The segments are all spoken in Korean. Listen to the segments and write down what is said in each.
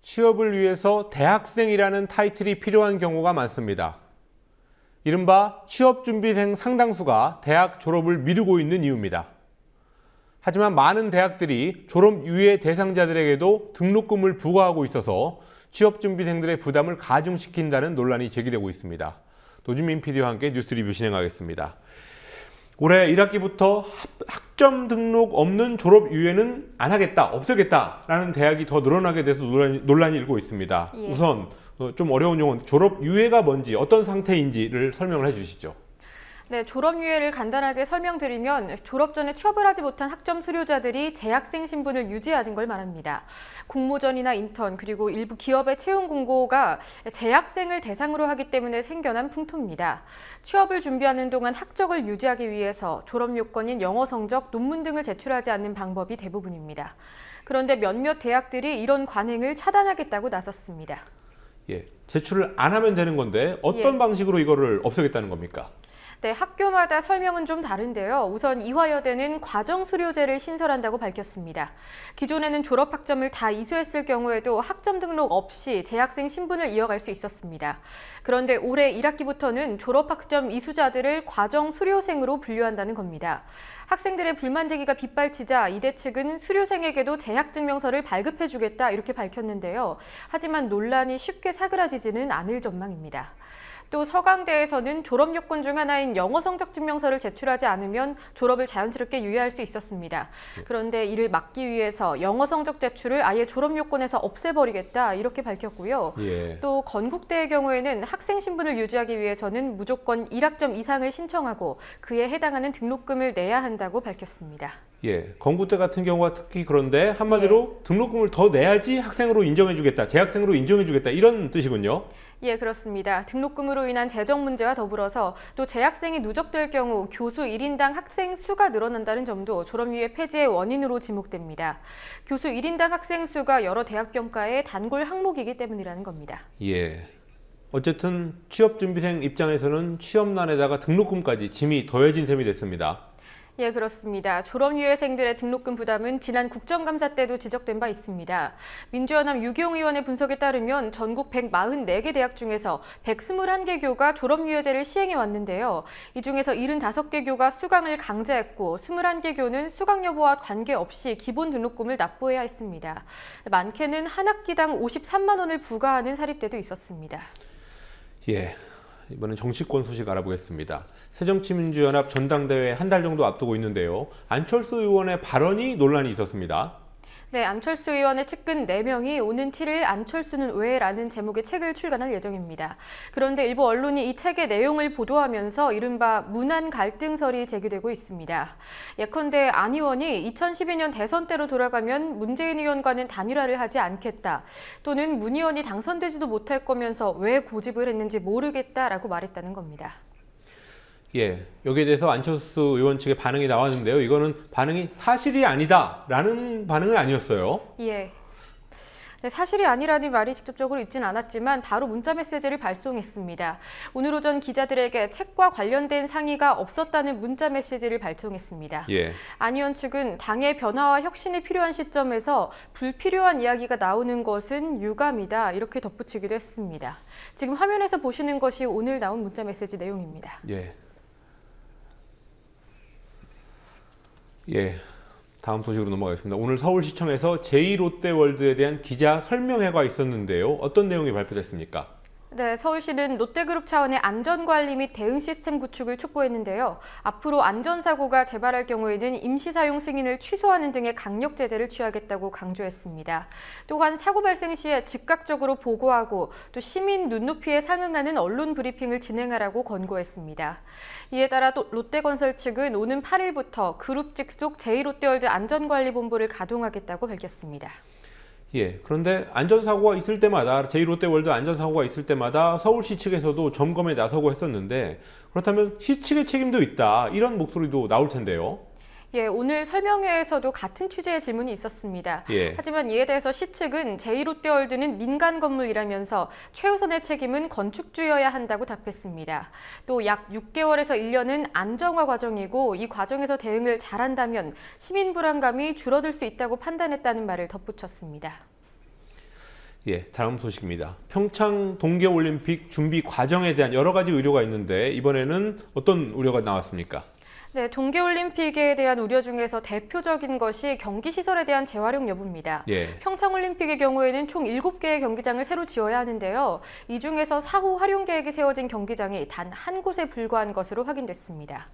취업을 위해서 대학생이라는 타이틀이 필요한 경우가 많습니다. 이른바 취업준비생 상당수가 대학 졸업을 미루고 있는 이유입니다. 하지만 많은 대학들이 졸업 유예 대상자들에게도 등록금을 부과하고 있어서 취업준비생들의 부담을 가중시킨다는 논란이 제기되고 있습니다. 노준민 PD와 함께 뉴스 리뷰 진행하겠습니다. 올해 1학기부터 학점 등록 없는 졸업 유예는 안 하겠다, 없애겠다라는 대학이 더 늘어나게 돼서 논란이 일고 있습니다. 예. 우선 좀 어려운 용어, 졸업 유예가 뭔지, 어떤 상태인지를 설명을 해주시죠. 네, 졸업 유예를 간단하게 설명드리면 졸업 전에 취업을 하지 못한 학점 수료자들이 재학생 신분을 유지하는 걸 말합니다. 공모전이나 인턴 그리고 일부 기업의 채용 공고가 재학생을 대상으로 하기 때문에 생겨난 풍토입니다. 취업을 준비하는 동안 학적을 유지하기 위해서 졸업 요건인 영어 성적, 논문 등을 제출하지 않는 방법이 대부분입니다. 그런데 몇몇 대학들이 이런 관행을 차단하겠다고 나섰습니다. 예, 제출을 안 하면 되는 건데 어떤 방식으로 이거를 없애겠다는 겁니까? 네, 학교마다 설명은 좀 다른데요. 우선 이화여대는 과정수료제를 신설한다고 밝혔습니다. 기존에는 졸업학점을 다 이수했을 경우에도 학점 등록 없이 재학생 신분을 이어갈 수 있었습니다. 그런데 올해 1학기부터는 졸업학점 이수자들을 과정수료생으로 분류한다는 겁니다. 학생들의 불만 제기가 빗발치자 이대 측은 수료생에게도 재학증명서를 발급해주겠다 이렇게 밝혔는데요. 하지만 논란이 쉽게 사그라지지는 않을 전망입니다. 또 서강대에서는 졸업 요건 중 하나인 영어 성적 증명서를 제출하지 않으면 졸업을 자연스럽게 유예할 수 있었습니다. 그런데 이를 막기 위해서 영어 성적 제출을 아예 졸업 요건에서 없애버리겠다 이렇게 밝혔고요. 예. 또 건국대의 경우에는 학생 신분을 유지하기 위해서는 무조건 1학점 이상을 신청하고 그에 해당하는 등록금을 내야 한다고 밝혔습니다. 예, 건국대 같은 경우가 특히 그런데 한마디로 등록금을 더 내야지 학생으로 인정해주겠다, 재학생으로 인정해주겠다 이런 뜻이군요. 예, 그렇습니다. 등록금으로 인한 재정 문제와 더불어서 또 재학생이 누적될 경우 교수 1인당 학생 수가 늘어난다는 점도 졸업유예 폐지의 원인으로 지목됩니다. 교수 1인당 학생 수가 여러 대학 평가의 단골 항목이기 때문이라는 겁니다. 예. 어쨌든 취업준비생 입장에서는 취업난에다가 등록금까지 짐이 더해진 셈이 됐습니다. 예, 그렇습니다. 졸업유예생들의 등록금 부담은 지난 국정감사 때도 지적된 바 있습니다. 민주연합 유기용 의원의 분석에 따르면 전국 144개 대학 중에서 121개 교가 졸업유예제를 시행해 왔는데요. 이 중에서 75개 교가 수강을 강제했고 21개 교는 수강 여부와 관계없이 기본 등록금을 납부해야 했습니다. 많게는 한 학기당 53만 원을 부과하는 사립대도 있었습니다. 예. 이번엔 정치권 소식 알아보겠습니다. 새정치민주연합 전당대회 한 달 정도 앞두고 있는데요. 안철수 의원의 발언이 논란이 있었습니다. 네, 안철수 의원의 측근 4명이 오는 7일 안철수는 왜? 라는 제목의 책을 출간할 예정입니다. 그런데 일부 언론이 이 책의 내용을 보도하면서 이른바 문안 갈등설이 제기되고 있습니다. 예컨대 안 의원이 2012년 대선 때로 돌아가면 문재인 의원과는 단일화를 하지 않겠다. 또는 문 의원이 당선되지도 못할 거면서 왜 고집을 했는지 모르겠다라고 말했다는 겁니다. 예, 여기에 대해서 안철수 의원 측의 반응이 나왔는데요. 이거는 반응이 사실이 아니다라는 반응은 아니었어요. 예. 네, 사실이 아니라는 말이 직접적으로 있진 않았지만 바로 문자 메시지를 발송했습니다. 오늘 오전 기자들에게 책과 관련된 상의가 없었다는 문자 메시지를 발송했습니다. 예. 안 의원 측은 당의 변화와 혁신이 필요한 시점에서 불필요한 이야기가 나오는 것은 유감이다 이렇게 덧붙이기도 했습니다. 지금 화면에서 보시는 것이 오늘 나온 문자 메시지 내용입니다. 예. 예, 다음 소식으로 넘어가겠습니다. 오늘 서울시청에서 제2롯데월드에 대한 기자 설명회가 있었는데요. 어떤 내용이 발표됐습니까? 네, 서울시는 롯데그룹 차원의 안전관리 및 대응 시스템 구축을 촉구했는데요. 앞으로 안전사고가 재발할 경우에는 임시사용 승인을 취소하는 등의 강력 제재를 취하겠다고 강조했습니다. 또한 사고 발생 시에 즉각적으로 보고하고 또 시민 눈높이에 상응하는 언론 브리핑을 진행하라고 권고했습니다. 이에 따라 또 롯데건설 측은 오는 8일부터 그룹 직속 제2롯데월드 안전관리본부를 가동하겠다고 밝혔습니다. 예, 그런데 안전사고가 있을 때마다, 제2롯데월드 안전사고가 있을 때마다 서울시 측에서도 점검에 나서고 했었는데 그렇다면 시 측의 책임도 있다, 이런 목소리도 나올 텐데요. 예, 오늘 설명회에서도 같은 취지의 질문이 있었습니다. 예. 하지만 이에 대해서 시 측은 제2롯데월드는 민간 건물이라면서 최우선의 책임은 건축주여야 한다고 답했습니다. 또 약 6개월에서 1년은 안정화 과정이고 이 과정에서 대응을 잘한다면 시민 불안감이 줄어들 수 있다고 판단했다는 말을 덧붙였습니다. 예, 다음 소식입니다. 평창 동계올림픽 준비 과정에 대한 여러 가지 우려가 있는데 이번에는 어떤 우려가 나왔습니까? 네, 동계올림픽에 대한 우려 중에서 대표적인 것이 경기시설에 대한 재활용 여부입니다. 예. 평창올림픽의 경우에는 총 7개의 경기장을 새로 지어야 하는데요. 이 중에서 사후 활용 계획이 세워진 경기장이 단 한 곳에 불과한 것으로 확인됐습니다.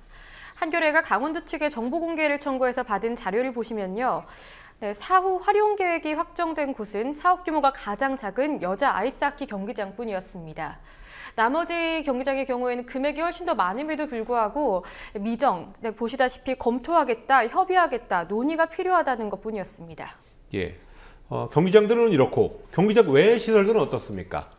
한겨레가 강원도 측에 정보 공개를 청구해서 받은 자료를 보시면요. 네, 사후 활용 계획이 확정된 곳은 사업 규모가 가장 작은 여자 아이스하키 경기장뿐이었습니다. 나머지 경기장의 경우에는 금액이 훨씬 더 많음에도 불구하고 미정, 보시다시피 검토하겠다, 협의하겠다, 논의가 필요하다는 것뿐이었습니다. 예. 경기장들은 이렇고 경기장 외의 시설들은 어떻습니까?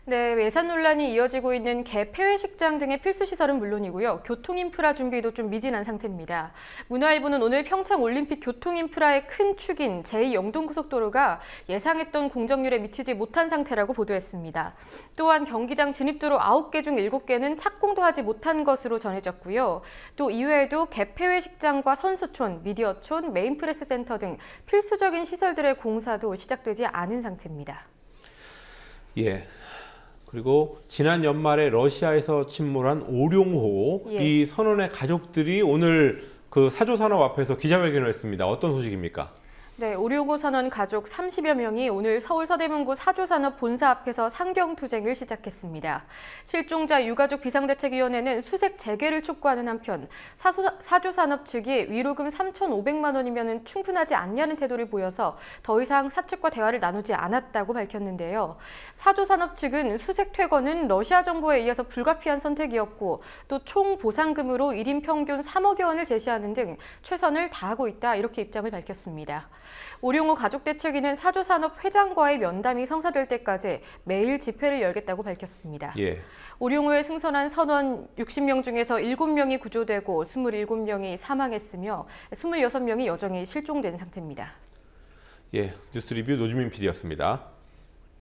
네, 예산 논란이 이어지고 있는 개 폐회식장 등의 필수 시설은 물론이고요. 교통 인프라 준비도 좀 미진한 상태입니다. 문화일보는 오늘 평창 올림픽 교통 인프라의 큰 축인 제2영동고속도로가 예상했던 공정률에 미치지 못한 상태라고 보도했습니다. 또한 경기장 진입도로 9개 중 7개는 착공도 하지 못한 것으로 전해졌고요. 또 이외에도 개 폐회식장과 선수촌, 미디어촌, 메인프레스 센터 등 필수적인 시설들의 공사도 시작되지 않은 상태입니다. 예. 그리고 지난 연말에 러시아에서 침몰한 오룡호 이 선원의 가족들이 오늘 그 사조산업 앞에서 기자회견을 했습니다. 어떤 소식입니까? 네, 오룡호 선원 가족 30여 명이 오늘 서울 서대문구 사조산업 본사 앞에서 상경투쟁을 시작했습니다. 실종자 유가족 비상대책위원회는 수색 재개를 촉구하는 한편 사조산업 측이 위로금 3,500만 원이면 충분하지 않냐는 태도를 보여서 더 이상 사측과 대화를 나누지 않았다고 밝혔는데요. 사조산업 측은 수색 퇴거는 러시아 정부에 의해서 불가피한 선택이었고 또 총 보상금으로 1인 평균 3억여 원을 제시하는 등 최선을 다하고 있다 이렇게 입장을 밝혔습니다. 오룡호 가족대책위는 사조산업 회장과의 면담이 성사될 때까지 매일 집회를 열겠다고 밝혔습니다. 예. 오룡호에 승선한 선원 60명 중에서 7명이 구조되고 27명이 사망했으며 26명이 여전히 실종된 상태입니다. 예, 뉴스 리뷰 노주민 PD였습니다.